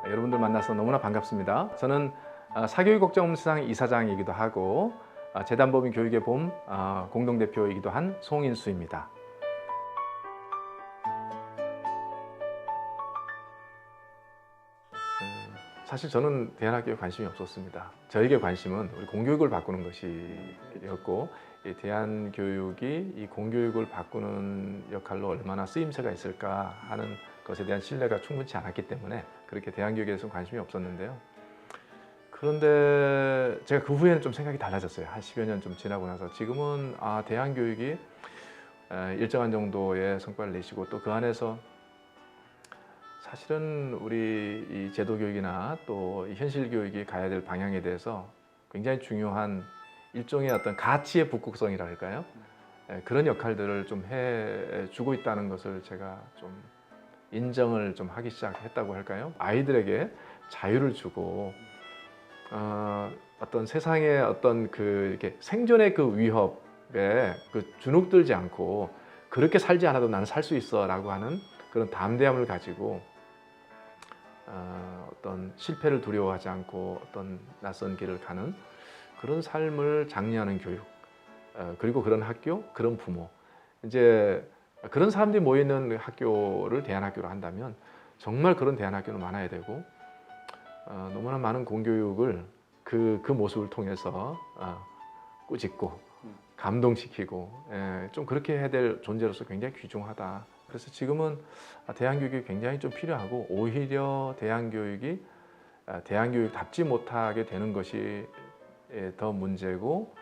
여러분들 만나서 너무나 반갑습니다. 저는 사교육걱정세상 이사장이기도 하고 재단법인 교육의 봄 공동대표이기도 한 송인수입니다. 사실 저는 대안학교에 관심이 없었습니다. 저에게 관심은 우리 공교육을 바꾸는 것이었고, 이 대안교육이 이 공교육을 바꾸는 역할로 얼마나 쓰임새가 있을까 하는 것에 대한 신뢰가 충분치 않았기 때문에 그렇게 대안교육에 대해서 관심이 없었는데요. 그런데 제가 그 후에는 좀 생각이 달라졌어요. 한 10여 년 좀 지나고 나서 지금은 대안교육이 일정한 정도의 성과를 내시고 또 그 안에서 사실은 우리 이 제도교육이나 또 현실 교육이 가야 될 방향에 대해서 굉장히 중요한 일종의 어떤 가치의 북극성이라 할까요? 그런 역할들을 좀 해주고 있다는 것을 제가 좀 인정을 좀 하기 시작했다고 할까요? 아이들에게 자유를 주고 어떤 세상의 어떤 이렇게 생존의 그 위협에 주눅들지 않고 그렇게 살지 않아도 나는 살 수 있어라고 하는 그런 담대함을 가지고 어떤 실패를 두려워하지 않고 어떤 낯선 길을 가는 그런 삶을 장려하는 교육, 그리고 그런 학교, 그런 부모, 이제 그런 사람들이 모여있는 학교를 대안학교로 한다면 정말 그런 대안학교는 많아야 되고 너무나 많은 공교육을 그 모습을 통해서 꾸짖고 감동시키고 좀 그렇게 해야 될 존재로서 굉장히 귀중하다. 그래서 지금은 대안교육이 굉장히 좀 필요하고 오히려 대안교육이 대안교육답지 못하게 되는 것이 더 문제고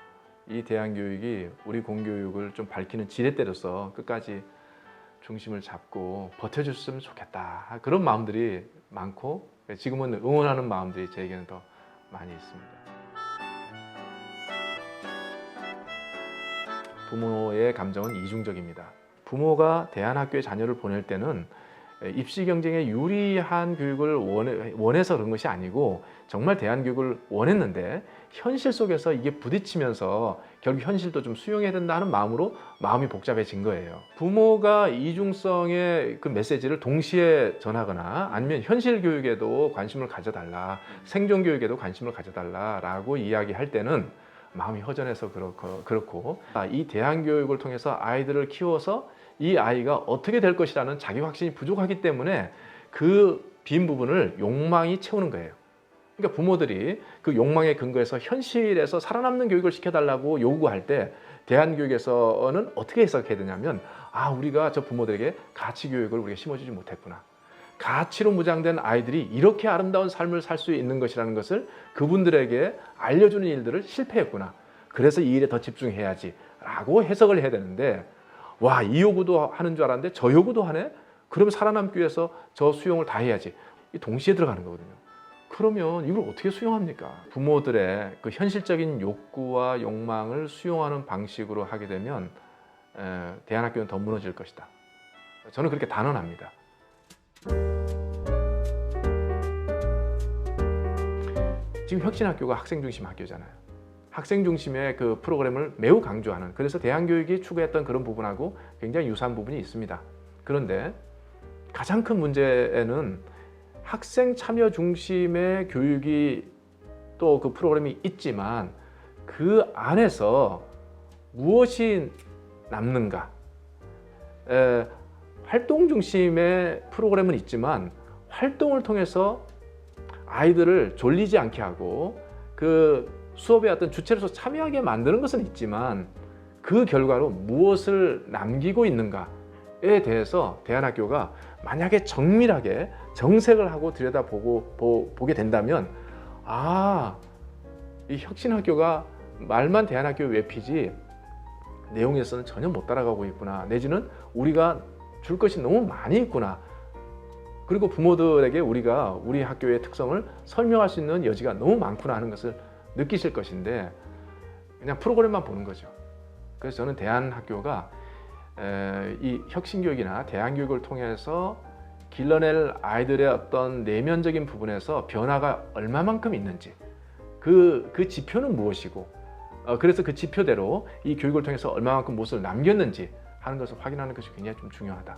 이 대안교육이 우리 공교육을 좀 밝히는 지렛대로서 끝까지 중심을 잡고 버텨줬으면 좋겠다. 그런 마음들이 많고 지금은 응원하는 마음들이 저에게는 더 많이 있습니다. 부모의 감정은 이중적입니다. 부모가 대안학교에 자녀를 보낼 때는 입시 경쟁에 유리한 교육을 원해서 그런 것이 아니고 정말 대안교육을 원했는데 현실 속에서 이게 부딪히면서 결국 현실도 좀 수용해야 된다는 마음으로 마음이 복잡해진 거예요. 부모가 이중성의 그 메시지를 동시에 전하거나 아니면 현실 교육에도 관심을 가져달라, 생존 교육에도 관심을 가져달라라고 이야기할 때는 마음이 허전해서 그렇고 이 대안교육을 통해서 아이들을 키워서 이 아이가 어떻게 될 것이라는 자기 확신이 부족하기 때문에 그 빈 부분을 욕망이 채우는 거예요. 그러니까 부모들이 그 욕망의 근거에서 현실에서 살아남는 교육을 시켜달라고 요구할 때 대안교육에서는 어떻게 해석해야 되냐면 우리가 저 부모들에게 가치교육을 우리가 심어주지 못했구나. 가치로 무장된 아이들이 이렇게 아름다운 삶을 살 수 있는 것이라는 것을 그분들에게 알려주는 일들을 실패했구나. 그래서 이 일에 더 집중해야지 라고 해석을 해야 되는데 이 요구도 하는 줄 알았는데 저 요구도 하네? 그러면 살아남기 위해서 저 수용을 다 해야지. 이 동시에 들어가는 거거든요. 그러면 이걸 어떻게 수용합니까? 부모들의 그 현실적인 욕구와 욕망을 수용하는 방식으로 하게 되면 대안학교는 더 무너질 것이다. 저는 그렇게 단언합니다. 지금 혁신학교가 학생 중심 학교잖아요. 학생 중심의 그 프로그램을 매우 강조하는, 그래서 대안교육이 추구했던 그런 부분하고 굉장히 유사한 부분이 있습니다. 그런데 가장 큰 문제는 학생 참여 중심의 교육이 또 그 프로그램이 있지만 그 안에서 무엇이 남는가? 활동 중심의 프로그램은 있지만 활동을 통해서 아이들을 졸리지 않게 하고 그 수업의 어떤 주체로서 참여하게 만드는 것은 있지만 그 결과로 무엇을 남기고 있는가에 대해서 대안학교가 만약에 정밀하게 정색을 하고 들여다보게 된다면 이 혁신학교가 말만 대안학교 외피지 내용에서는 전혀 못 따라가고 있구나. 내지는 우리가 줄 것이 너무 많이 있구나. 그리고 부모들에게 우리가 우리 학교의 특성을 설명할 수 있는 여지가 너무 많구나 하는 것을 느끼실 것인데 그냥 프로그램만 보는 거죠. 그래서 저는 대안학교가 이 혁신교육이나 대안교육을 통해서 길러낼 아이들의 어떤 내면적인 부분에서 변화가 얼마만큼 있는지 그 지표는 무엇이고 그래서 그 지표대로 이 교육을 통해서 얼마만큼 무엇을 남겼는지 하는 것을 확인하는 것이 굉장히 좀 중요하다.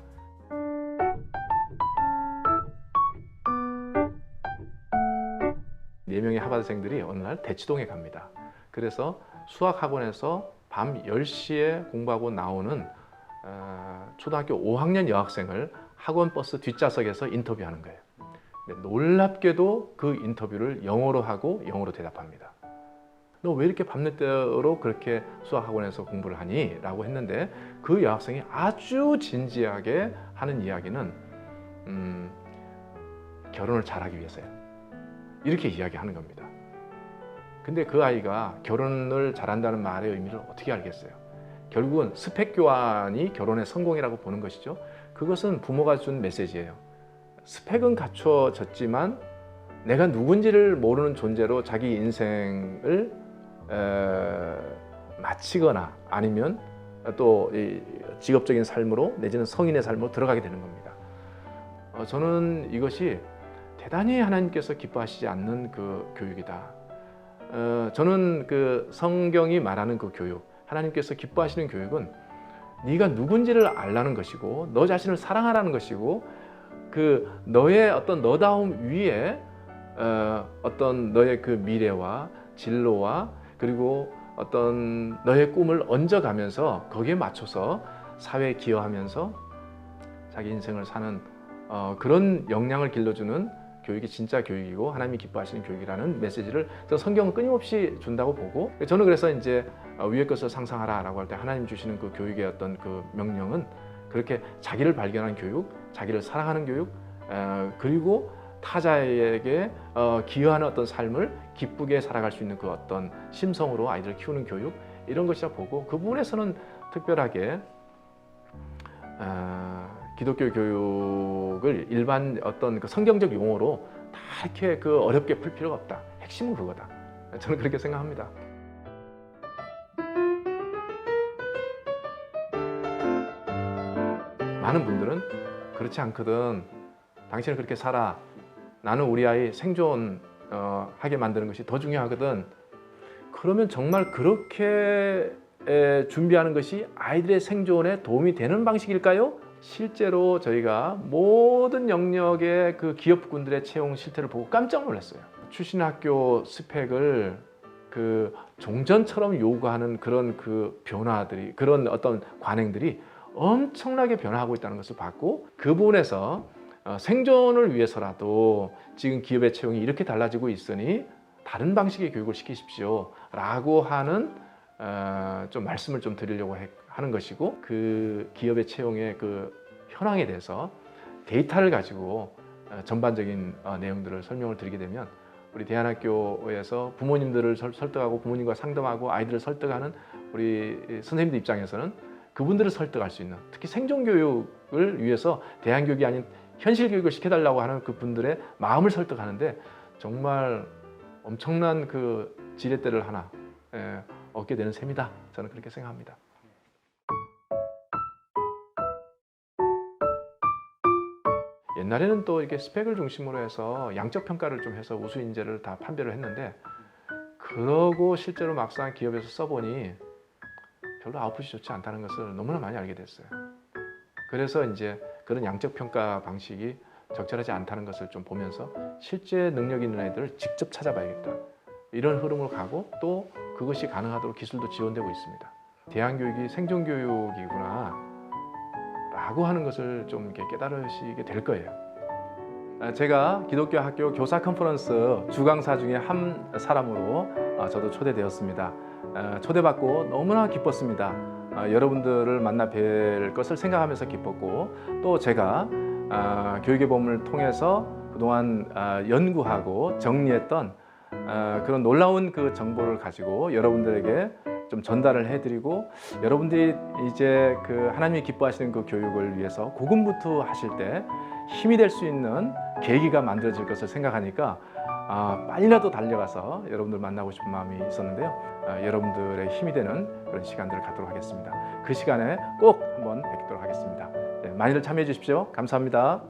4명의 하버드생들이 어느 날 대치동에 갑니다. 그래서 수학학원에서 밤 10시에 공부하고 나오는 초등학교 5학년 여학생을 학원 버스 뒷좌석에서 인터뷰하는 거예요. 근데 놀랍게도 그 인터뷰를 영어로 하고 영어로 대답합니다. 너 왜 이렇게 밤늦도록 그렇게 수학학원에서 공부를 하니? 라고 했는데 그 여학생이 아주 진지하게 하는 이야기는 결혼을 잘하기 위해서요. 이렇게 이야기하는 겁니다. 근데 그 아이가 결혼을 잘한다는 말의 의미를 어떻게 알겠어요? 결국은 스펙 교환이 결혼의 성공이라고 보는 것이죠. 그것은 부모가 준 메시지예요. 스펙은 갖춰졌지만 내가 누군지를 모르는 존재로 자기 인생을 마치거나 아니면 또 직업적인 삶으로 내지는 성인의 삶으로 들어가게 되는 겁니다. 저는 이것이 대단히 하나님께서 기뻐하시지 않는 그 교육이다. 저는 그 성경이 말하는 그 교육, 하나님께서 기뻐하시는 교육은 네가 누군지를 알라는 것이고 너 자신을 사랑하라는 것이고 그 너의 어떤 너다움 위에 어떤 너의 그 미래와 진로와 그리고 어떤 너의 꿈을 얹어가면서 거기에 맞춰서 사회에 기여하면서 자기 인생을 사는 그런 역량을 길러주는 교육이 진짜 교육이고 하나님이 기뻐하시는 교육이라는 메시지를 성경은 끊임없이 준다고 보고 저는 그래서 이제 위의 것을 상상하라라고 할 때 하나님 주시는 그 교육의 어떤 그 명령은 그렇게 자기를 발견하는 교육, 자기를 사랑하는 교육, 그리고 타자에게 기여하는 어떤 삶을 기쁘게 살아갈 수 있는 그 어떤 심성으로 아이들을 키우는 교육 이런 것이라 보고 그 부분에서는 특별하게 기독교 교육을 일반 어떤 그 성경적 용어로 다 이렇게 그 어렵게 풀 필요가 없다. 핵심은 그거다. 저는 그렇게 생각합니다. 많은 분들은 그렇지 않거든. 당신은 그렇게 살아. 나는 우리 아이 생존하게 만드는 것이 더 중요하거든. 그러면 정말 그렇게 준비하는 것이 아이들의 생존에 도움이 되는 방식일까요? 실제로 저희가 모든 영역의 그 기업군들의 채용 실태를 보고 깜짝 놀랐어요. 출신 학교 스펙을 그 종전처럼 요구하는 그런 그 변화들이, 그런 어떤 관행들이 엄청나게 변화하고 있다는 것을 봤고, 그 부분에서 생존을 위해서라도 지금 기업의 채용이 이렇게 달라지고 있으니 다른 방식의 교육을 시키십시오 라고 하는 좀 말씀을 좀 드리려고 하는 것이고, 그 기업의 채용의 그 현황에 대해서 데이터를 가지고 전반적인 내용들을 설명을 드리게 되면 우리 대안학교에서 부모님들을 설득하고 부모님과 상담하고 아이들을 설득하는 우리 선생님들 입장에서는 그분들을 설득할 수 있는, 특히 생존교육을 위해서 대안교육이 아닌 현실교육을 시켜달라고 하는 그분들의 마음을 설득하는데 정말 엄청난 그 지렛대를 하나 얻게 되는 셈이다. 저는 그렇게 생각합니다. 옛날에는 또 이렇게 스펙을 중심으로 해서 양적 평가를 좀 해서 우수 인재를 다 판별을 했는데, 그러고 실제로 막상 기업에서 써보니 별로 아웃풋이 좋지 않다는 것을 너무나 많이 알게 됐어요. 그래서 이제 그런 양적 평가 방식이 적절하지 않다는 것을 좀 보면서 실제 능력 있는 아이들을 직접 찾아봐야겠다. 이런 흐름으로 가고, 또 그것이 가능하도록 기술도 지원되고 있습니다. 대안교육이 생존교육이구나 라고 하는 것을 좀 이렇게 깨달으시게 될 거예요. 제가 기독교 학교 교사 컨퍼런스 주강사 중에 한 사람으로 저도 초대되었습니다. 초대받고 너무나 기뻤습니다. 여러분들을 만나 뵐 것을 생각하면서 기뻤고, 또 제가 교육의 봄을 통해서 그동안 연구하고 정리했던 그런 놀라운 그 정보를 가지고 여러분들에게 좀 전달을 해드리고, 여러분들이 이제 그 하나님이 기뻐하시는 그 교육을 위해서 고군분투하실 때 힘이 될 수 있는 계기가 만들어질 것을 생각하니까 빨리라도 달려가서 여러분들 만나고 싶은 마음이 있었는데요. 여러분들의 힘이 되는 그런 시간들을 갖도록 하겠습니다. 그 시간에 꼭 한번 뵙도록 하겠습니다. 많이들 참여해 주십시오. 감사합니다.